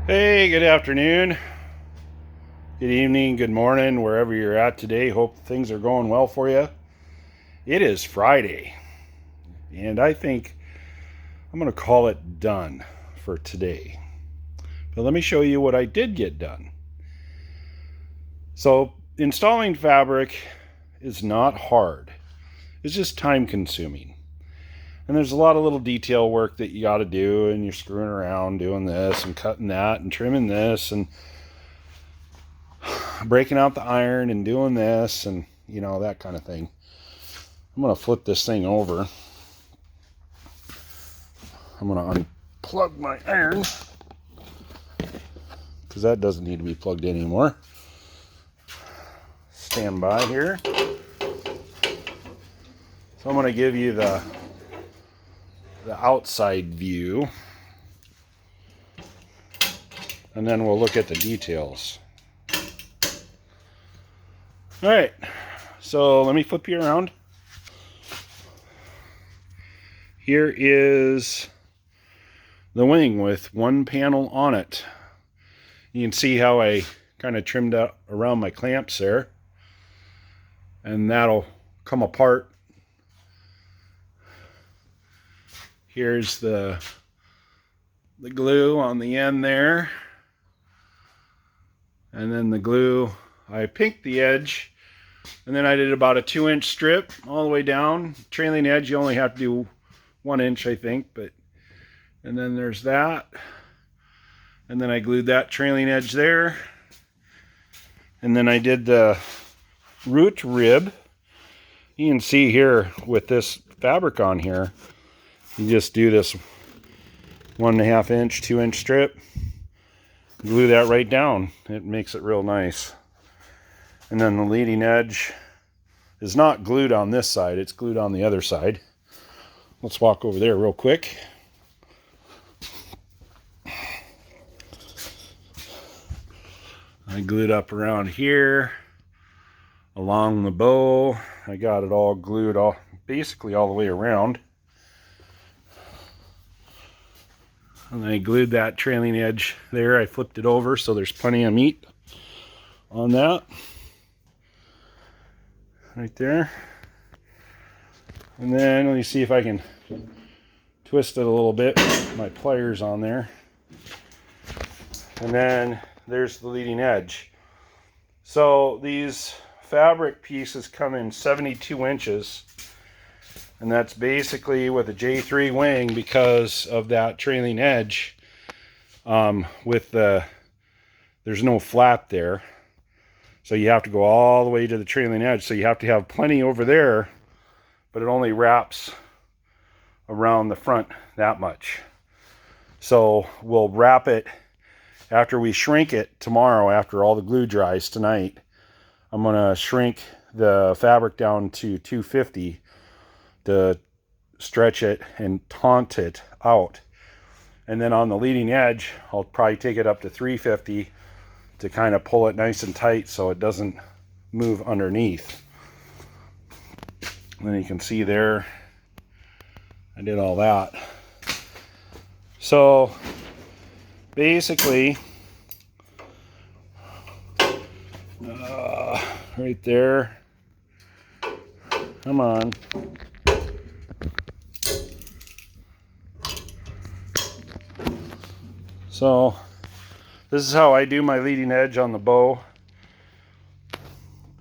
Hey, good afternoon, good evening, good morning, wherever you're at today. Hope things are going well for you. It is Friday, and I think I'm going to call it done for today. But let me show you what I did get done. So, installing fabric is not hard, it's just time consuming. And there's a lot of little detail work that you got to do, and you're screwing around doing this and cutting that and trimming this and breaking out the iron and doing this and that kind of thing. I'm going to flip this thing over. I'm going to unplug my iron because that doesn't need to be plugged in anymore. Stand by here. So I'm going to give you the outside view, and then we'll look at the details. All right, so let me flip you around. Here is the wing with one panel on it. You can see how I kind of trimmed up around my clamps there, and that'll come apart. Here's the glue on the end there, and then the glue, I pinked the edge, and then I did about a 2-inch strip all the way down. Trailing edge, you only have to do 1 inch, I think, and then there's that, and then I glued that trailing edge there, and then I did the root rib. You can see here with this fabric on here, you just do this 1.5 inch, 2-inch strip, glue that right down. It makes it real nice. And then the leading edge is not glued on this side, it's glued on the other side. Let's walk over there real quick. I glued up around here along the bow. I got it all glued basically all the way around. And I glued that trailing edge there. I flipped it over so there's plenty of meat on that. Right there. And then let me see if I can twist it a little bit with my pliers on there. And then there's the leading edge. So these fabric pieces come in 72 inches. And that's basically with a J3 wing because of that trailing edge. There's no flap there. So you have to go all the way to the trailing edge. So you have to have plenty over there, but it only wraps around the front that much. So we'll wrap it after we shrink it tomorrow, after all the glue dries tonight. I'm going to shrink the fabric down to 250 to stretch it and taunt it out. And then on the leading edge, I'll probably take it up to 350 to kind of pull it nice and tight so it doesn't move underneath. And then you can see there, I did all that. So basically, right there, come on. So this is how I do my leading edge on the bow.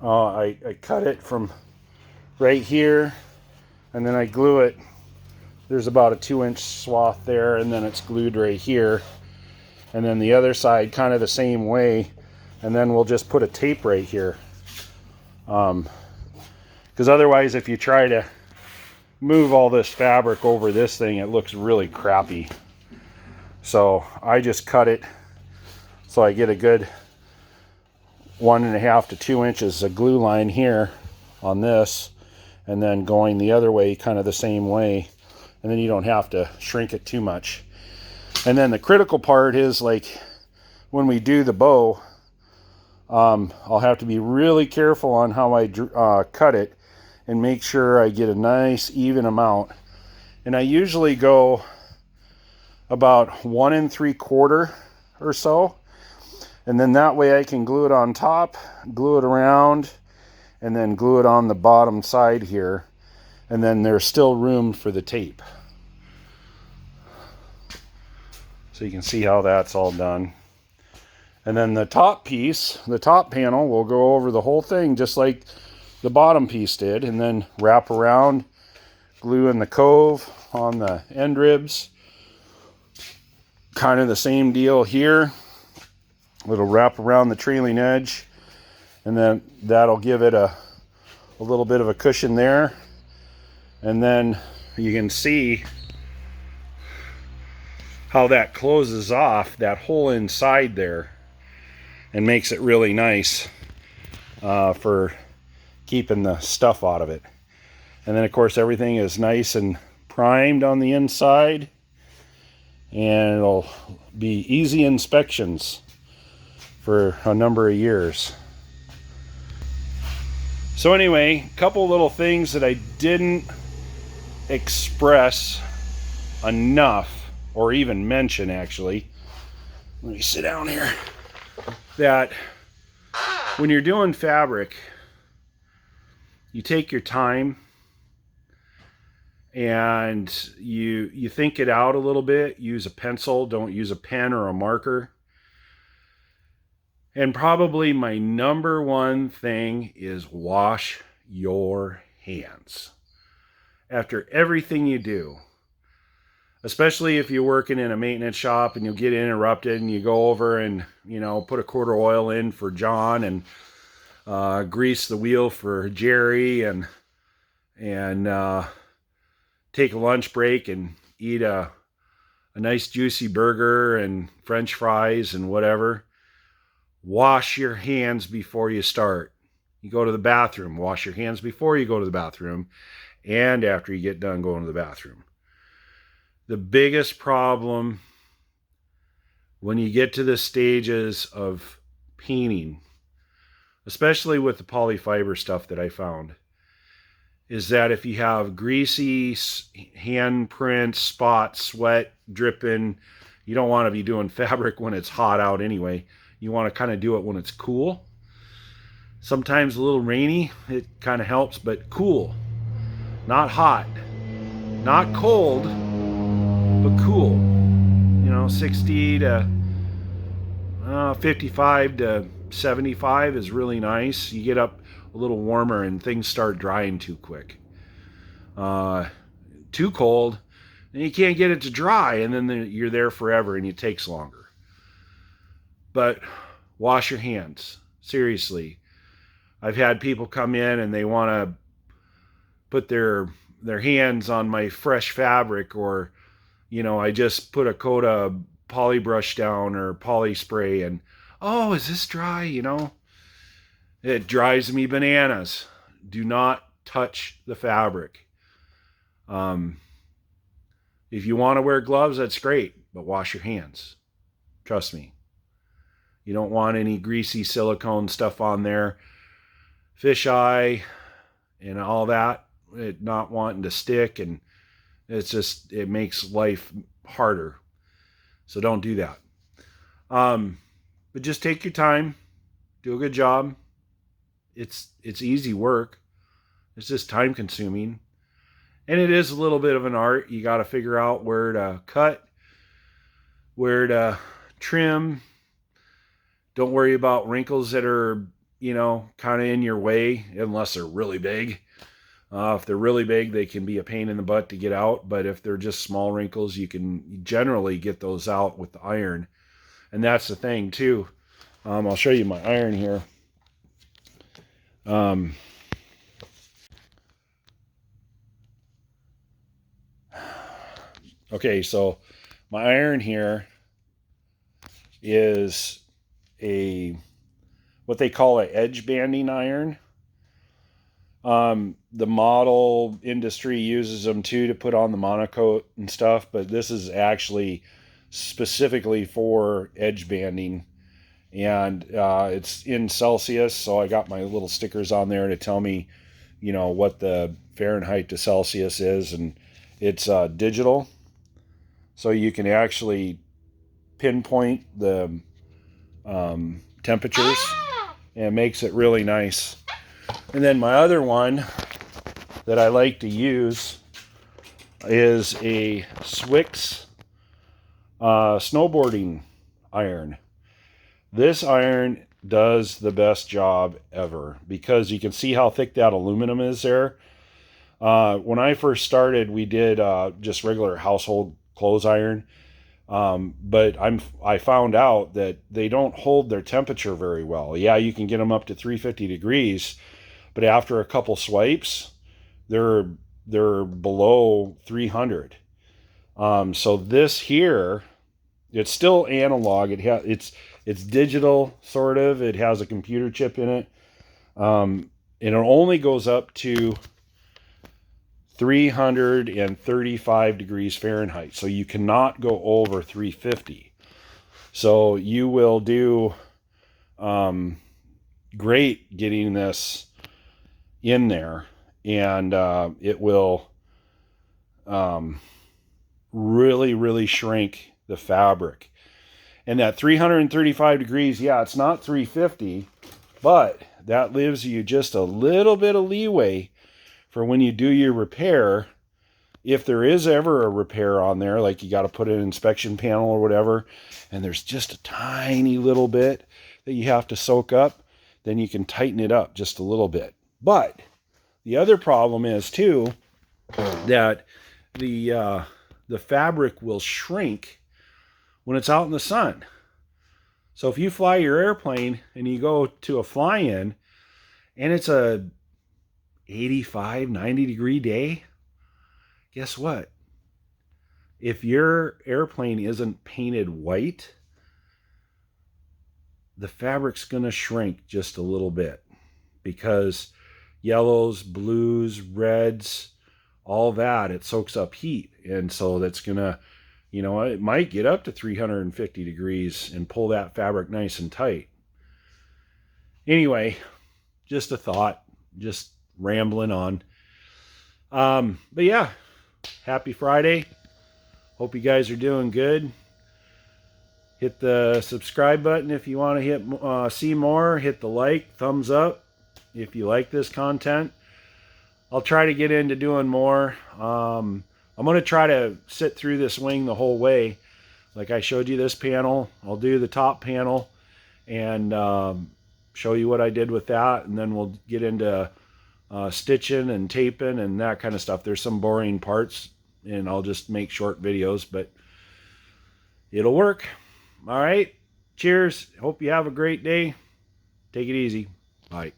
I cut it from right here, and then I glue it. There's about a 2-inch swath there, and then it's glued right here. And then the other side kind of the same way, and then we'll just put a tape right here. Because otherwise, if you try to move all this fabric over this thing, it looks really crappy. So I just cut it so I get a good 1.5 to 2 inches of glue line here on this, and then going the other way kind of the same way, and then you don't have to shrink it too much. And then the critical part is, like, when we do the bow, I'll have to be really careful on how I cut it and make sure I get a nice even amount. And I usually go about 1 3/4 or so. And then that way I can glue it on top, glue it around, and then glue it on the bottom side here. And then there's still room for the tape. So you can see how that's all done. And then the top piece, the top panel, will go over the whole thing just like the bottom piece did, and then wrap around, glue in the cove on the end ribs. Kind of the same deal here. It'll wrap around the trailing edge, and then that'll give it a little bit of a cushion there. And then you can see how that closes off that whole inside there and makes it really nice for keeping the stuff out of it. And then of course everything is nice and primed on the inside, and it'll be easy inspections for a number of years. So anyway, a couple little things that I didn't express enough, or even mention actually. Let me sit down here. That when you're doing fabric, you take your time and you think it out a little bit. Use a pencil, don't use a pen or a marker. And probably my number one thing is wash your hands after everything you do. Especially if you're working in a maintenance shop and you'll get interrupted and you go over and, you know, put a quart of oil in for John and grease the wheel for Jerry and take a lunch break and eat a nice juicy burger and French fries and whatever. Wash your hands before you start. You go to the bathroom, wash your hands before you go to the bathroom and after you get done going to the bathroom. The biggest problem when you get to the stages of painting, especially with the polyfiber stuff that I found, is that if you have greasy handprint, spots, sweat dripping, you don't want to be doing fabric when it's hot out anyway. You want to kind of do it when it's cool. Sometimes a little rainy, it kind of helps, but cool. Not hot. Not cold, but cool. You know, 60 to 55 to 75 is really nice. You get up a little warmer and things start drying too quick. Too cold, and you can't get it to dry, and then you're there forever and it takes longer. But wash your hands. Seriously. I've had people come in and they want to put their hands on my fresh fabric, or, you know, I just put a coat of poly brush down or poly spray and, oh, is this dry? You know, it drives me bananas. Do not touch the fabric. If you want to wear gloves, that's great, but wash your hands. Trust me. You don't want any greasy silicone stuff on there. Fisheye and all that, it not wanting to stick, and it's just, it makes life harder. So don't do that. But just take your time, do a good job. It's easy work. It's just time consuming. And it is a little bit of an art. You got to figure out where to cut, where to trim. Don't worry about wrinkles that are, you know, kind of in your way, unless they're really big. If they're really big, they can be a pain in the butt to get out. But if they're just small wrinkles, you can generally get those out with the iron. And that's the thing, too. I'll show you my iron here. Okay, so my iron here is what they call an edge banding iron. The model industry uses them too to put on the monocoat and stuff, but this is actually specifically for edge banding, and it's in Celsius, so I got my little stickers on there to tell me, you know, what the Fahrenheit to Celsius is, and it's digital, so you can actually pinpoint the temperatures, and it makes it really nice. And then my other one that I like to use is a Swix snowboarding iron. This iron does the best job ever because you can see how thick that aluminum is there. When I first started, we did just regular household clothes iron. But I found out that they don't hold their temperature very well. Yeah, you can get them up to 350 degrees, but after a couple swipes, they're below 300. So this here, it's still analog. It's digital, sort of. It has a computer chip in it. And it only goes up to 335 degrees Fahrenheit. So you cannot go over 350. So you will do great getting this in there, and it will really shrink the fabric. And that 335 degrees, yeah, it's not 350, but that leaves you just a little bit of leeway for when you do your repair. If there is ever a repair on there, like you got to put an inspection panel or whatever, and there's just a tiny little bit that you have to soak up, then you can tighten it up just a little bit. But the other problem is too that the fabric will shrink when it's out in the sun. So if you fly your airplane and you go to a fly-in and it's a 85, 90 degree day, guess what? If your airplane isn't painted white, the fabric's going to shrink just a little bit, because yellows, blues, reds, all that, it soaks up heat. And so that's going to, it might get up to 350 degrees and pull that fabric nice and tight. Anyway, just a thought, just rambling on. But yeah, happy Friday. Hope you guys are doing good. Hit the subscribe button if you want to see more. Hit the like, thumbs up if you like this content. I'll try to get into doing more. I'm going to try to sit through this wing the whole way. Like I showed you this panel, I'll do the top panel and show you what I did with that, and then we'll get into stitching and taping and that kind of stuff. There's some boring parts, and I'll just make short videos, but it'll work. All right, cheers. Hope you have a great day. Take it easy. Bye.